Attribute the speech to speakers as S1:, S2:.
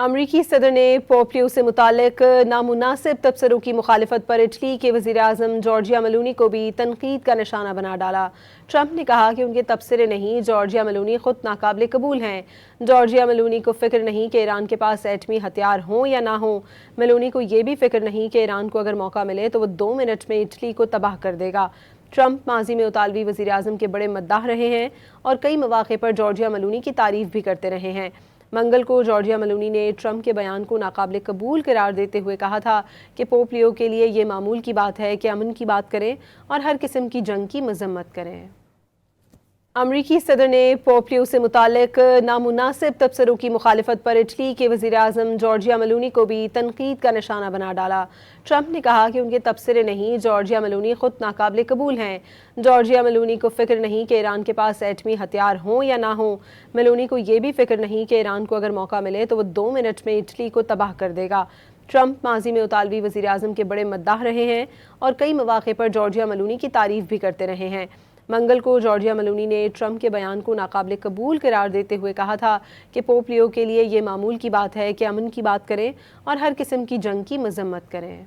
S1: अमरीकी सदर ने पोप लियो से मुतालिक नामुनासिब तबसरों की मुखालिफत पर इटली के वज़ीर-ए-आज़म जॉर्जिया मेलोनी को भी तनकीद का निशाना बना डाला। ट्रंप ने कहा कि उनके तबसरे नहीं, जॉर्जिया मेलोनी खुद नाकाबिले कबूल हैं। जॉर्जिया मेलोनी को फिक्र नहीं कि ईरान के पास एटमी हथियार हों या ना हों। मेलोनी को ये भी फिक्र नहीं कि ईरान को अगर मौका मिले तो वो 2 मिनट में इटली को तबाह कर देगा। ट्रंप माजी में इतालवी वज़ीर-ए-आज़म के बड़े मद्दाह रहे हैं और कई मौक़े पर जॉर्जिया मेलोनी की तारीफ भी करते रहे हैं। मंगल को जॉर्जिया मेलोनी ने ट्रंप के बयान को नाकाबिले कबूल करार देते हुए कहा था कि पोप लियो के लिए ये मामूल की बात है कि अमन की बात करें और हर किस्म की जंग की मजम्मत करें। अमरीकी सदर ने पोप लियो से मुतालिक नामुनासिब तबसरों की मुखालिफत पर इटली के वज़ीर-ए-आज़म जॉर्जिया मेलोनी को भी तनकीद का निशाना बना डाला। ट्रंप ने कहा कि उनके तबसरे नहीं, जॉर्जिया मेलोनी खुद नाकाबिले कबूल हैं। जॉर्जिया मेलोनी को फिक्र नहीं कि ईरान के पास एटमी हथियार हों या ना हों। मेलोनी को ये भी फिक्र नहीं कि ईरान को अगर मौका मिले तो वो 2 मिनट में इटली को तबाह कर देगा। ट्रंप माजी में इतालवी वज़ीर-ए-आज़म के बड़े मद्दाह रहे हैं और कई मौक़े पर जॉर्जिया मेलोनी की तारीफ भी करते रहे हैं। मंगल को जॉर्जिया मेलोनी ने ट्रंप के बयान को नाकाबिले कबूल करार देते हुए कहा था कि पोप लियो के लिए ये मामूल की बात है कि अमन की बात करें और हर किस्म की जंग की मजम्मत करें।